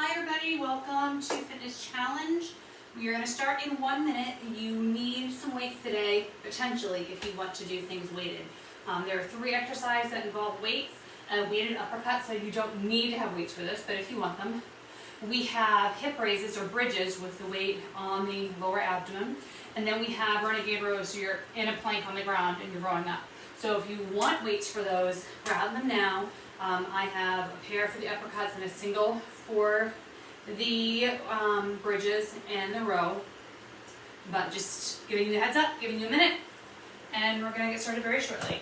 Hi everybody, welcome to Fitness Challenge. We are going to start in 1 minute. You need some weights today, potentially, if you want to do things weighted. There are 3 exercises that involve weights, weighted uppercuts, so you don't need to have weights for this, but if you want them. We have hip raises or bridges with the weight on the lower abdomen. And then we have Renegade Rose, so you're in a plank on the ground and you're rowing up. So if you want weights for those, grab them now. I have a pair for the uppercuts and a single for the bridges and the row. But just giving you a heads up, giving you a minute, and we're going to get started very shortly.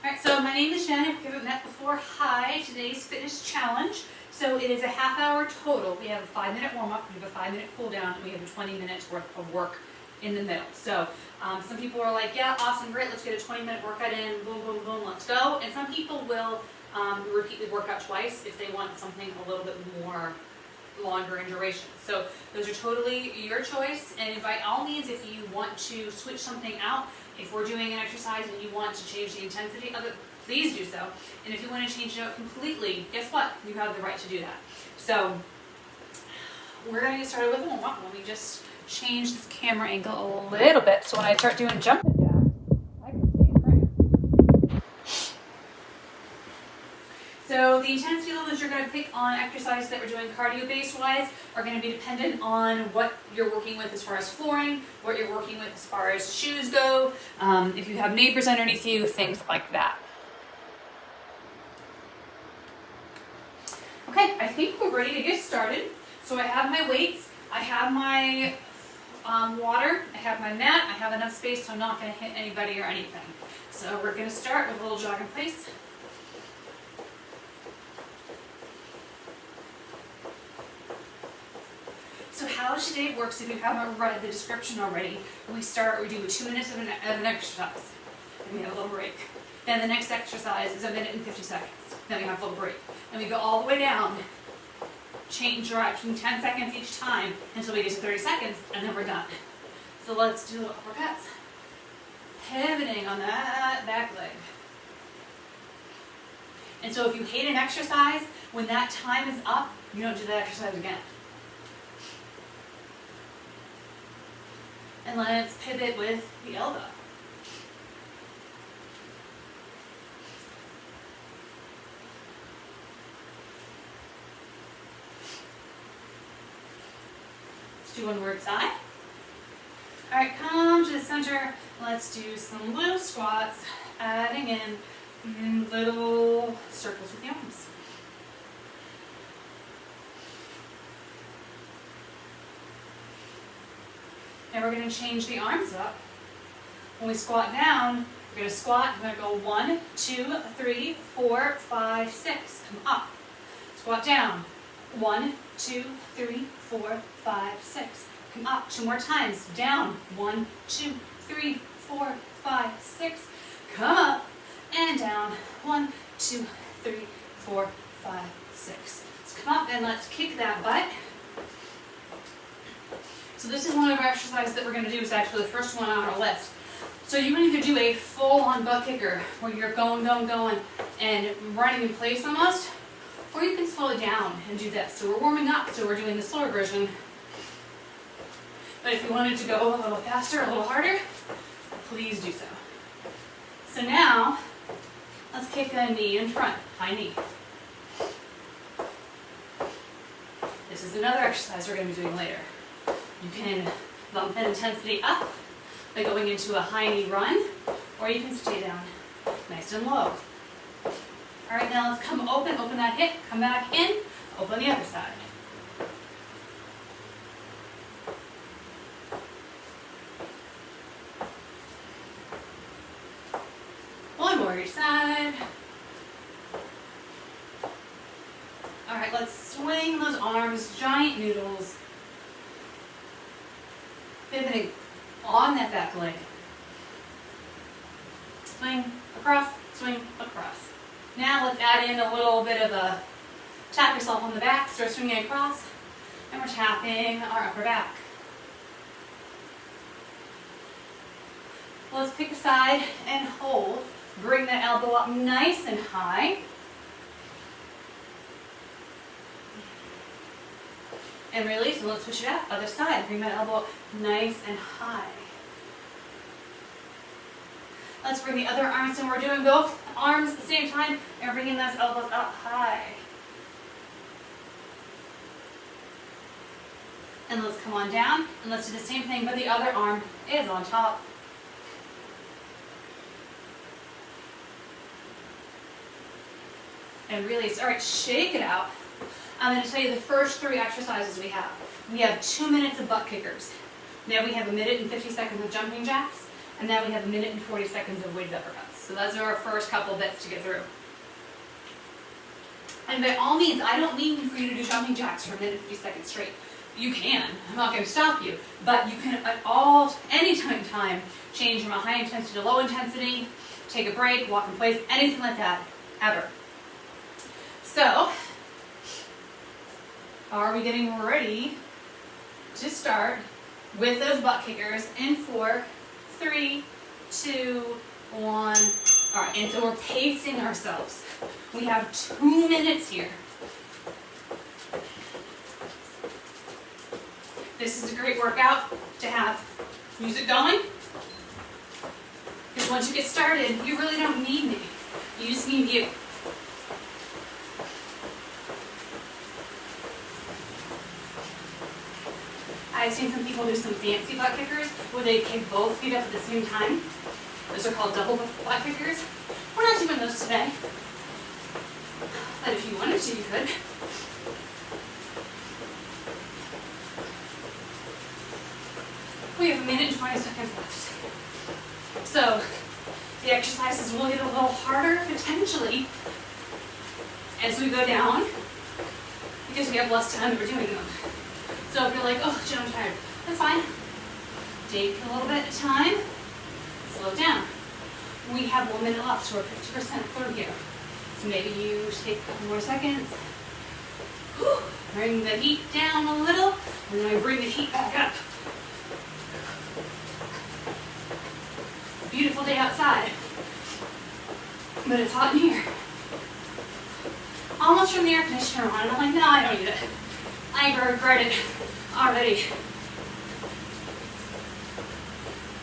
Alright, so my name is Jen, if you haven't met before, hi, today's fitness challenge. So it is a half hour total. We have a 5-minute warm up, we have a 5-minute cool down, and we have a 20 minutes worth of work in the middle. So some people are like, yeah, awesome, great, let's get a 20-minute workout in, boom, boom, boom, let's go. And some people will repeat the workout twice if they want something a little bit more longer in duration. So those are totally your choice, and by all means, if you want to switch something out, if we're doing an exercise and you want to change the intensity of it, please do so. And if you want to change it out completely, guess what? You have the right to do that. So we're going to get started with a warm-up. Let me just change this camera angle a little bit so when I start doing jumping jacks, I can stay in frame. So the intensity levels you're going to pick on exercises that we're doing cardio-based wise are going to be dependent on what you're working with as far as flooring, what you're working with as far as shoes go, if you have neighbors underneath you, things like that. Okay, I think we're ready to get started. So I have my weights, I have my water, I have my mat, I have enough space so I'm not going to hit anybody or anything. So we're going to start with a little jog in place. So how today works, if you haven't read the description already, we do 2 minutes of an exercise, and we have a little break. Then the next exercise is 1 minute and 50 seconds. Then we have a little break. And we go all the way down, change direction 10 seconds each time until we get to 30 seconds, and then we're done. So let's do uppercuts. Pivoting on that back leg. And so if you hate an exercise, when that time is up, you don't do that exercise again. And let's pivot with the elbow. Let's do one more side. All right, come to the center. Let's do some little squats, adding in little circles with the arms. Now we're going to change the arms up. When we squat down, we're going to squat. We're going to go 1, 2, 3, 4, 5, 6. Come up. Squat down. 1, 2, 3, 4, 5, 6. Come up. 2 more times. Down. 1, 2, 3, 4, 5, 6. Come up and down. 1, 2, 3, 4, 5, 6. Let's come up and let's kick that butt. So this is one of our exercises that we're going to do. It's actually the first one on our list. So you can either do a full-on butt kicker where you're going, and running in place almost, or you can slow it down and do this. So we're warming up, so we're doing the slower version. But if you wanted to go a little faster, a little harder, please do so. So now, let's kick a knee in front, high knee. This is another exercise we're going to be doing later. You can bump that intensity up by going into a high knee run, or you can stay down nice and low. All right, now let's come open that hip, come back in, open the other side. One more each side. All right, let's swing those arms, giant noodles. Pivoting on that back leg. Swing across, swing across. Now let's add in a little bit of a Tap yourself on the back, start swinging across, and we're tapping our upper back. Let's pick a side and hold. Bring that elbow up nice and high. And release, and let's switch it out. Other side, bring that elbow up nice and high. Let's bring the other arms in. We're doing both arms at the same time and bringing those elbows up high. And let's come on down, and let's do the same thing, but the other arm is on top. And release. All right, shake it out. I'm going to tell you the first 3 exercises we have. We have 2 minutes of butt kickers. Now we have 1 minute and 50 seconds of jumping jacks. And now we have 1 minute and 40 seconds of weighted uppercuts. So those are our first couple bits to get through. And by all means, I don't mean for you to do jumping jacks for 1 minute and 50 seconds straight. You can. I'm not going to stop you. But you can at any time, change from a high intensity to low intensity, take a break, walk in place, anything like that, ever. So, are we getting ready to start with those butt kickers in 4, 3, 2, 1. All right, and so we're pacing ourselves. We have 2 minutes here. This is a great workout to have music going. Because once you get started, you really don't need me. You just need you. I've seen some people do some fancy butt kickers where they kick both feet up at the same time. Those are called double butt kickers. We're not doing those today. But if you wanted to, you could. We have 1 minute and 20 seconds left. So the exercises will get a little harder potentially as we go down because we have less time that we're doing them. So if you're like, oh, Jen, I'm tired, that's fine. Take a little bit of time, slow down. We have 1 minute left, so we're 50% through here. So maybe you take a couple more seconds. Whew. Bring the heat down a little, and then I bring the heat back up. It's a beautiful day outside, but it's hot in here. Almost from the air conditioner on, and I'm like, no, I don't need it. I regret it already.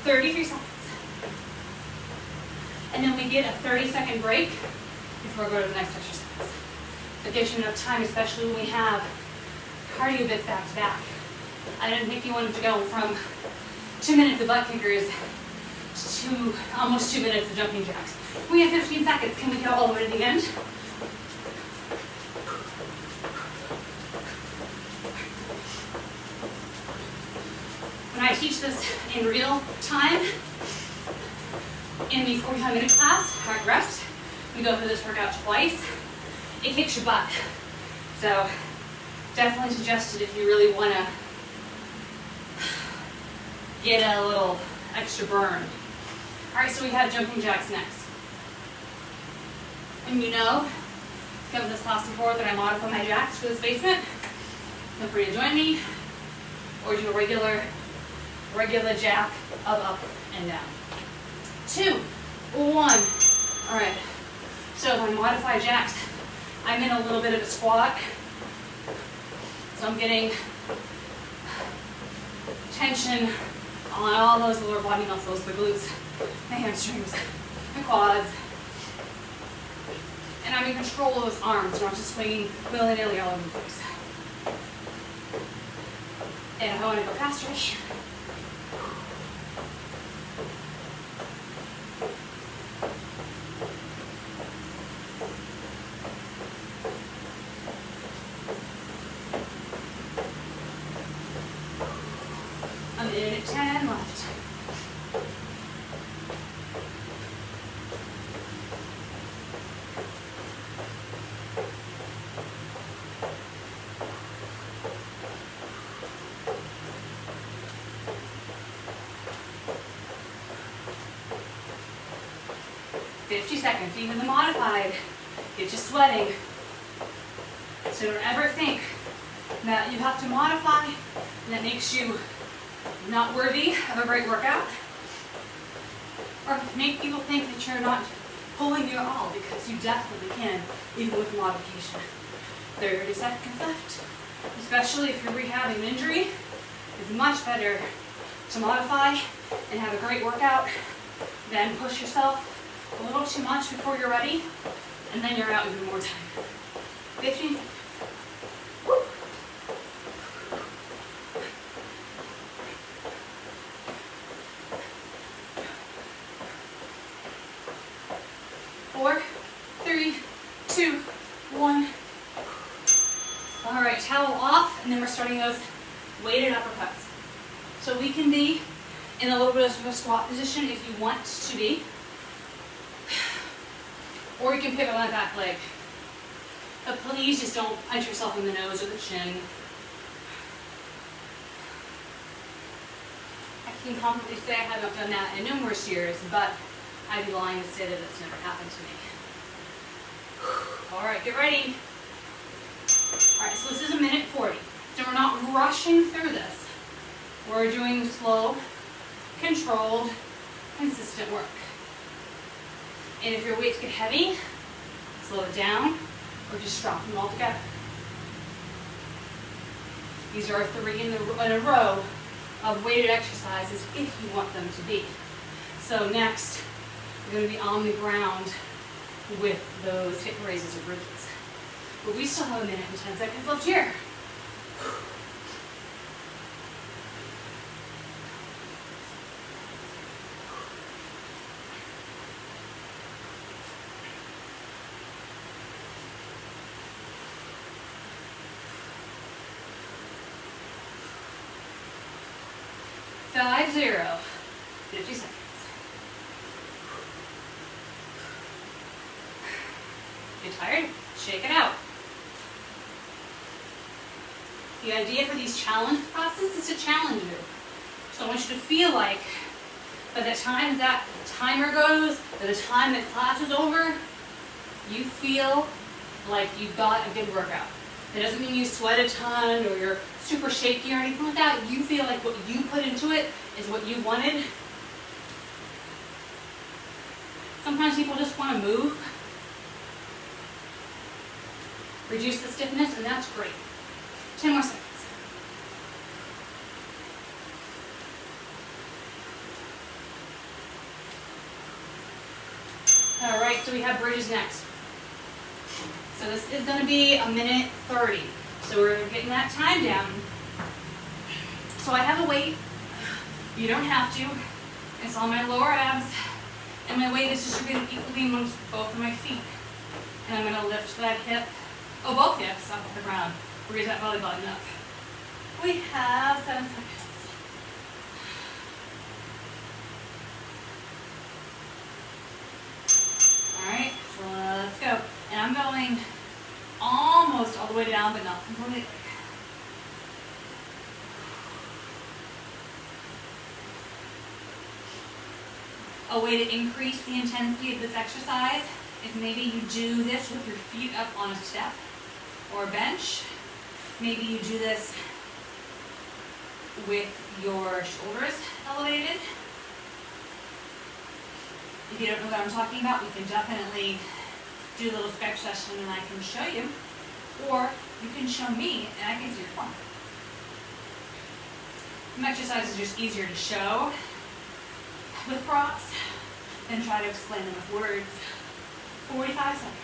33 seconds. And then we get a 30-second break before we go to the next exercise. It gives you enough time, especially when we have cardio bits back to back. I didn't think you wanted to go from 2 minutes of butt kickers to almost 2 minutes of jumping jacks. We have 15 seconds. Can we go all the way to the end? When I teach this in real time, in the 45-minute class, hard rest, we go through this workout twice. It kicks your butt. So definitely suggested if you really want to get a little extra burn. All right, so we have jumping jacks next. And you know, if you come to this class before that I modify my jacks for this basement, feel free to join me or do a regular jack of up and down. 2, 1. All right, so my modified jacks, I'm in a little bit of a squat. So I'm getting tension on all those lower body muscles, the glutes, the hamstrings, the quads. And I'm in control of those arms, not just swinging willy-nilly all over the place. And if I want to go faster, a minute 10 left. Seconds, even the modified, get you sweating. So don't ever think that you have to modify and that makes you not worthy of a great workout. Or make people think that you're not pulling your all, because you definitely can, even with modification. 30 seconds left. Especially if you're rehabbing an injury, it's much better to modify and have a great workout than push yourself a little too much before you're ready, and then you're out even more time. 15 seconds. Woo. 4, 3, 2, 1. All right, towel off, and then we're starting those weighted uppercuts. So we can be in a little bit of a squat position if you want to be, or you can pick up on the back leg. But please just don't punch yourself in the nose or the chin. I can confidently say I haven't done that in numerous years, but I'd be lying to say that it's never happened to me. All right, get ready. All right, so this is a minute 40. So we're not rushing through this. We're doing slow, controlled, consistent work. And if your weights get heavy, slow it down or just drop them all together. These are 3 in a row of weighted exercises if you want them to be. So next, we're going to be on the ground with those hip raises or bridges. But we still have a minute and 10 seconds left here. Five, 0. 50 seconds. Get tired? Shake it out. The idea for these challenge processes is to challenge you. So I want you to feel like by the time that timer goes, by the time that class is over, you feel like you've got a good workout. It doesn't mean you sweat a ton or you're super shaky or anything like that. You feel like what you put into it is what you wanted. Sometimes people just want to move, reduce the stiffness, and that's great. 10 more seconds. All right, so we have bridges next. So this is going to be a minute 30. So we're getting that time down. So I have a weight. You don't have to. It's on my lower abs. And my weight is distributed equally amongst both of my feet. And I'm going to lift that hip, both hips up off the ground. Raise that belly button up. We have 7 seconds. Alright, so let's go. And I'm going almost all the way down, but not completely. A way to increase the intensity of this exercise is maybe you do this with your feet up on a step or a bench. Maybe you do this with your shoulders elevated. If you don't know what I'm talking about, we can definitely do a little sketch session and I can show you. Or you can show me and I can see your form. Some exercises are just easier to show with props than try to explain them with words. 45 seconds.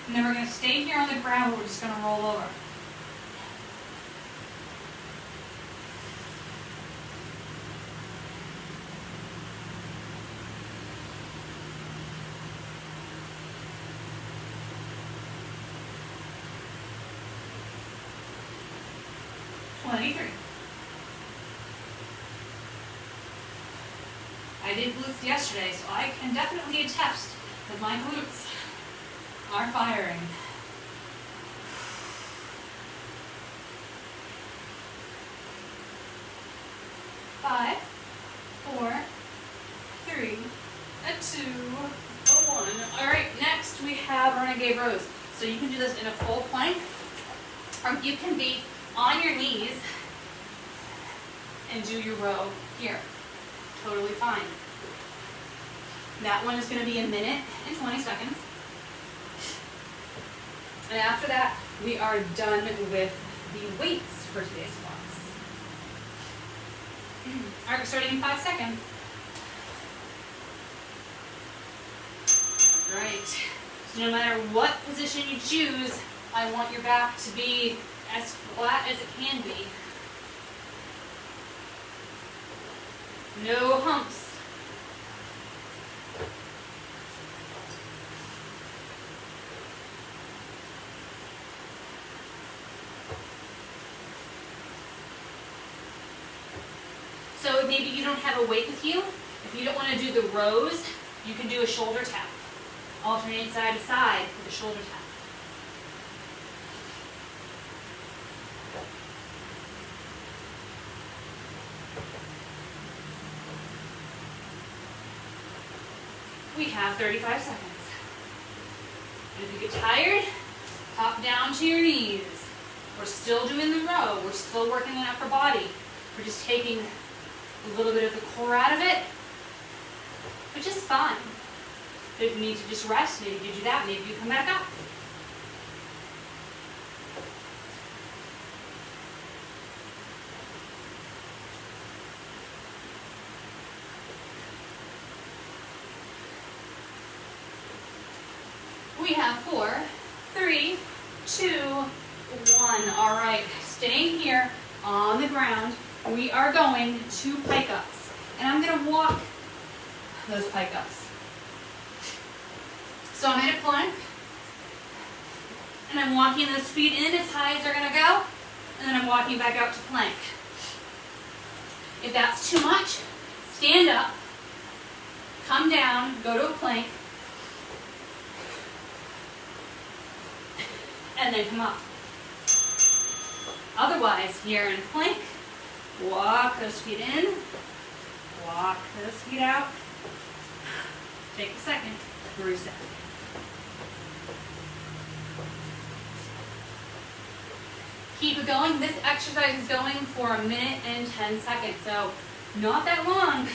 And then we're going to stay here on the ground. We're just going to roll over. I did glutes yesterday, so I can definitely attest that my glutes are firing. Five, 4, 3, 2, 1. All right, next we have Renegade Rose. So you can do this in a full plank, Or you can be on your knees and do your row here. Totally fine. That one is going to be 1 minute and 20 seconds. And after that, we are done with the weights for today's squats. All right, we're starting in 5 seconds. Right. So no matter what position you choose, I want your back to be as flat as it can be. No humps. So maybe you don't have a weight with you. If you don't want to do the rows, you can do a shoulder tap. Alternate side to side with a shoulder tap. We have 35 seconds. And if you get tired, hop down to your knees. We're still doing the row. We're still working the upper body. We're just taking a little bit of the core out of it, which is fine. If you need to just rest, maybe you do that, maybe you come back up. We have 4, 3, 2, 1. All right, staying here on the ground. We are going to pike ups. And I'm going to walk those pike ups. So I'm in a plank. And I'm walking those feet in as high as they're going to go. And then I'm walking back out to plank. If that's too much, stand up, come down, go to a plank, and then come up. Otherwise, you're in plank, walk those feet in, walk those feet out, take a second, reset. Keep it going. This exercise is going for 1 minute and 10 seconds, so not that long.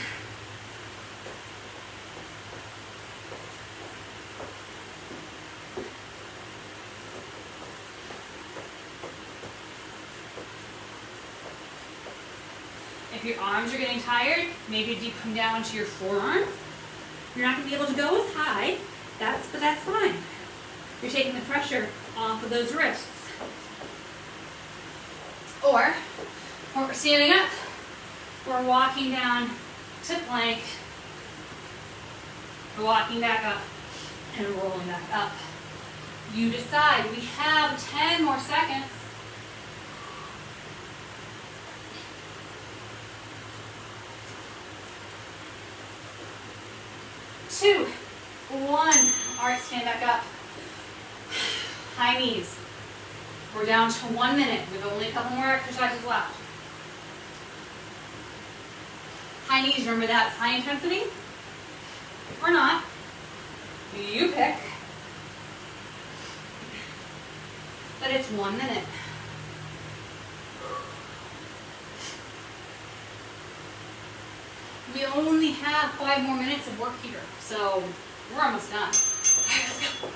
If your arms are getting tired, maybe you come down to your forearms. You're not going to be able to go as high, but that's fine. You're taking the pressure off of those wrists. Or, when we're standing up, we're walking down to plank, we're walking back up, and rolling back up. You decide. We have 10 more seconds. 2, 1. All right, stand back up. High knees. We're down to 1 minute. We have only a couple more exercises left. High knees, remember that's high intensity or not. You pick. But it's 1 minute. We only have 5 more minutes of work here, so we're almost done. All right, let's go.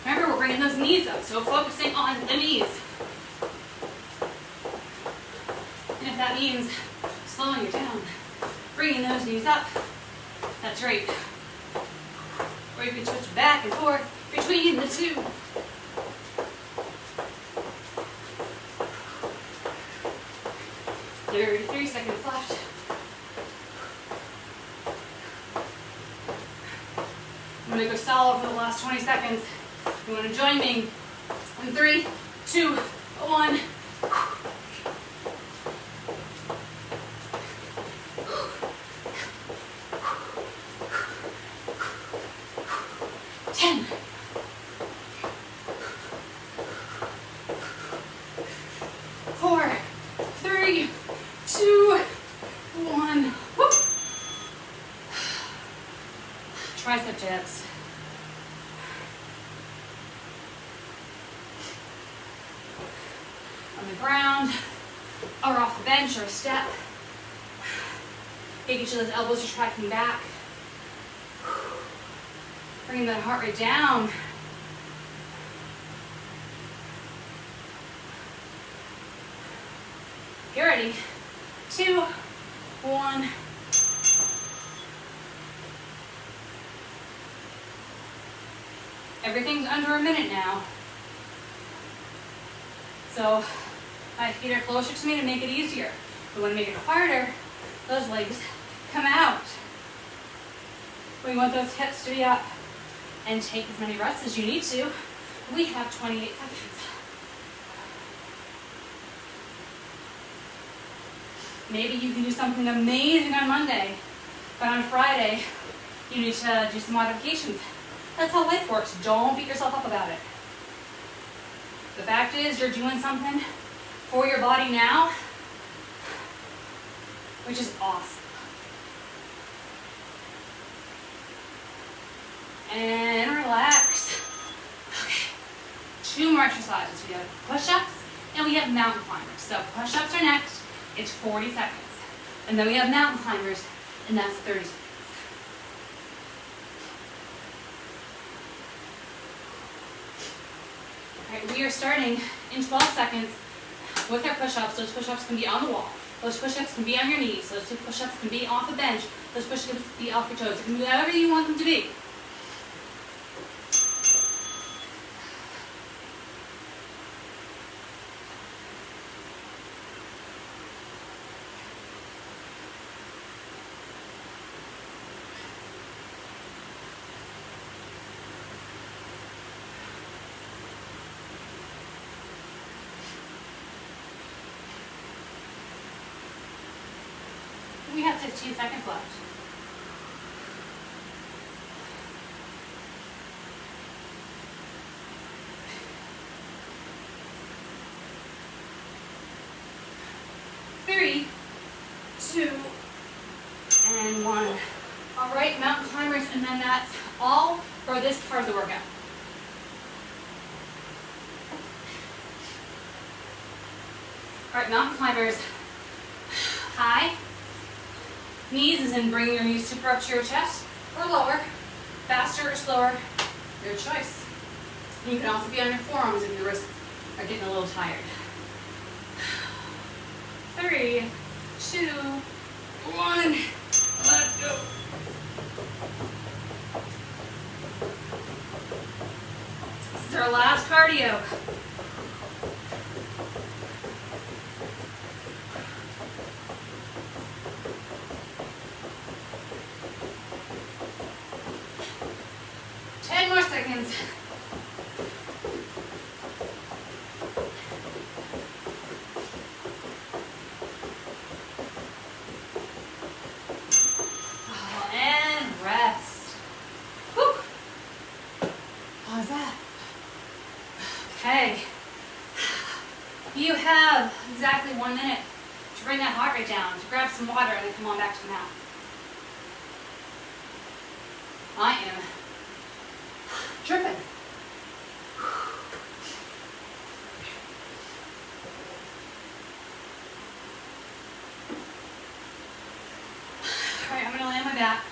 Remember, we're bringing those knees up, so focusing on the knees. And if that means slowing it down, bringing those knees up, that's right. Or you can switch back and forth between the two. There are 3 seconds left. I'm going to go solo for the last 20 seconds. You want to join me in 3, 2, 1. 10. 4, 3, 2, 1. Whoop. Tricep dips. on the ground or off the bench or a step. Making sure those elbows are tracking back. Bringing that heart rate down. Get ready. 2, 1. Everything's under a minute now. So my feet are closer to me to make it easier. We want to make it harder. Those legs come out. We want those hips to be up. And take as many reps as you need to. We have 28 seconds. Maybe you can do something amazing on Monday, but on Friday, you need to do some modifications. That's how life works. Don't beat yourself up about it. The fact is, you're doing something for your body now, which is awesome. And relax. Okay. 2 more exercises. We have push-ups and we have mountain climbers. So push-ups are next. It's 40 seconds. And then we have mountain climbers, and that's 30 seconds. All right, we are starting in 12 seconds with our push-ups. Those push-ups can be on the wall. Those push-ups can be on your knees. Those push-ups can be off the bench. Those push-ups can be off your toes. It can be whatever you want them to be. We have 15 seconds left. Three, 2, and 1. All right, mountain climbers, and then that's all for this part of the workout. All right, mountain climbers. High. Knees is in bringing your knees super up to your chest or lower, faster or slower, your choice. You can also be on your forearms if your wrists are getting a little tired. 3, 2, 1, let's go. This is our last cardio. Seconds. Oh, and rest. Whew. How's that? Okay. You have exactly 1 minute to bring that heart rate down, to grab some water, and then come on back to the mat. I am dripping. All right, I'm gonna lay on my back.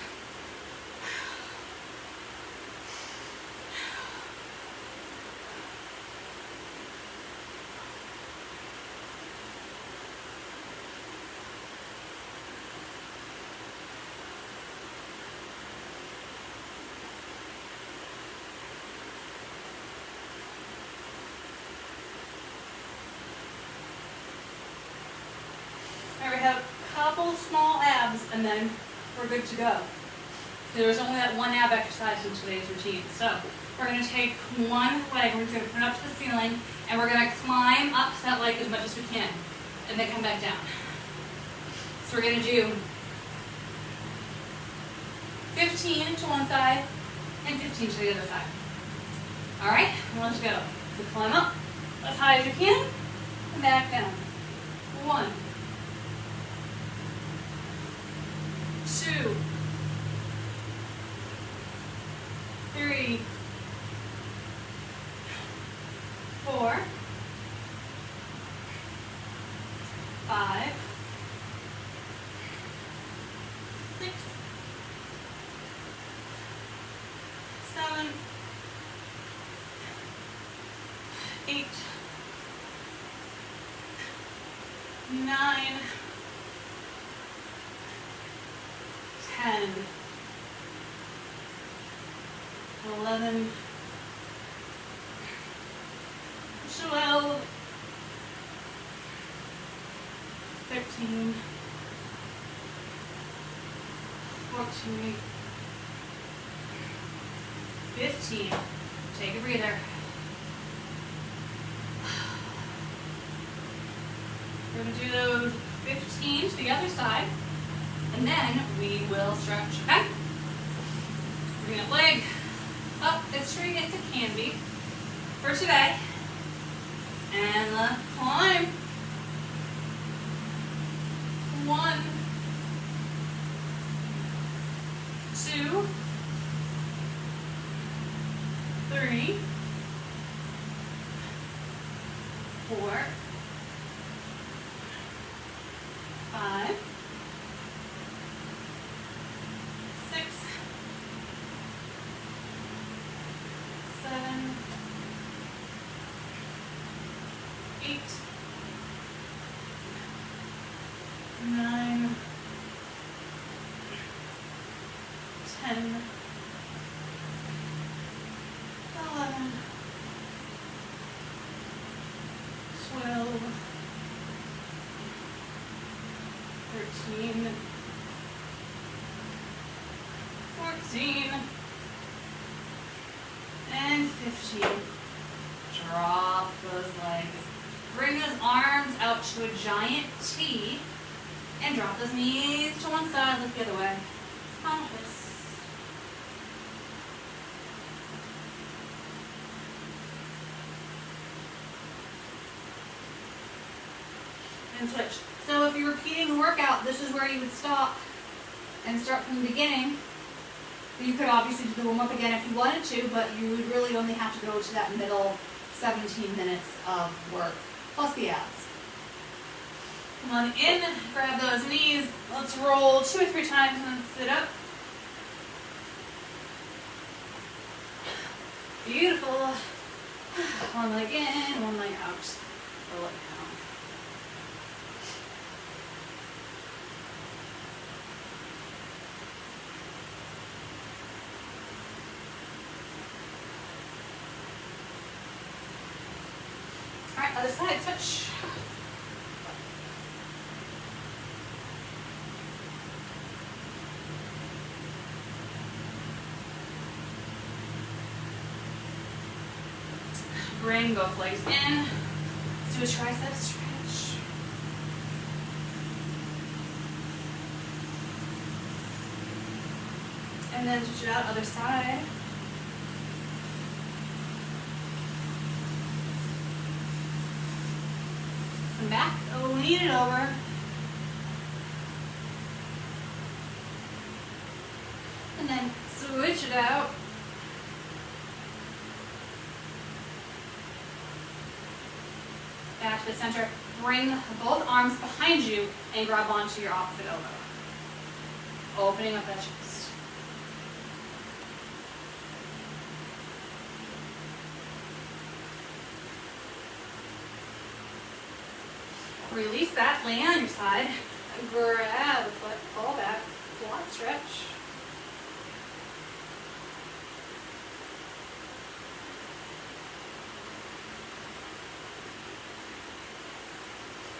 We have a couple small abs, and then we're good to go. There's only that one ab exercise in today's routine. So we're going to take one leg, we're just going to put it up to the ceiling, and we're going to climb up that leg as much as we can, and then come back down. So we're going to do 15 to one side and 15 to the other side. All right, let's go. So climb up as high as you can, and back down. 1, 2, 3, 4, 8, 9, 10, 11, 12, 13, 14, 15. Take a breather. We're going to do those 15 to the other side, and then we will stretch, okay? Bring that leg up as straight as it can be for today. And let's climb. 1, 2, 3, 4, 5, 6, 7, 8, 9, 10, 11, 12, 13, 14, and 15. Drop those legs. Bring those arms out to a giant T and drop those knees to one side, look the other way. Spinal twist. And switch. So if you're repeating the workout, this is where you would stop and start from the beginning. You could obviously do the warm-up again if you wanted to, but you would really only have to go to that middle 17 minutes of work, plus the abs. Come on in, grab those knees. Let's roll 2 or 3 times and then sit up. Beautiful. One leg in, one leg out. Roll it down. Alright, other side, switch. Bring both legs in. Let's do a tricep stretch. And then switch it out, other side. Come back, lean it over. And then switch it out. Back to the center. Bring both arms behind you and grab onto your opposite elbow. Opening up that chest. Release that, lay on your side. Grab the foot, pull back, quad stretch.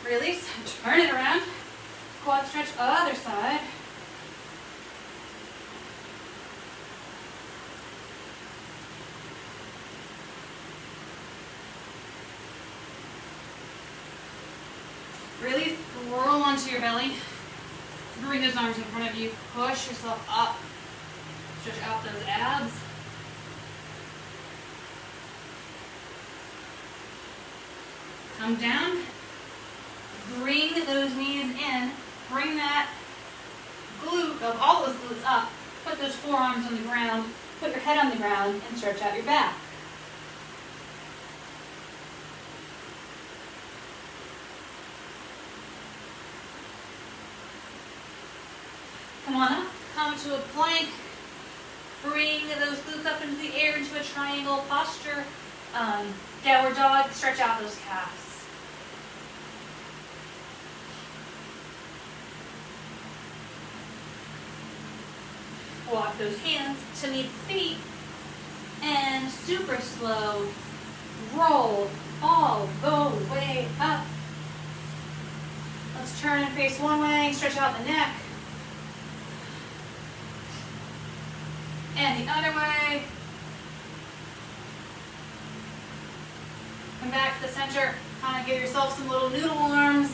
Release, turn it around. Quad stretch, other side. Release, roll onto your belly. Bring those arms in front of you. Push yourself up. Stretch out those abs. Come down. Bring those knees in. Bring that glute, of all those glutes up. Put those forearms on the ground. Put your head on the ground and stretch out your back. Come on up. Come to a plank. Bring those glutes up into the air into a triangle posture. Downward dog, stretch out those calves. Walk those hands to meet the feet, and super slow, roll all the way up. Let's turn and face one way, stretch out the neck. And the other way. Come back to the center, kind of give yourself some little noodle arms,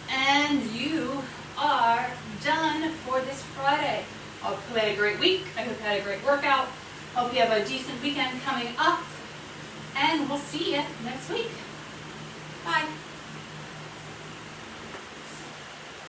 and you are done for this Friday. I hope you had a great week. I hope you had a great workout. Hope you have a decent weekend coming up, and we'll see you next week. Bye.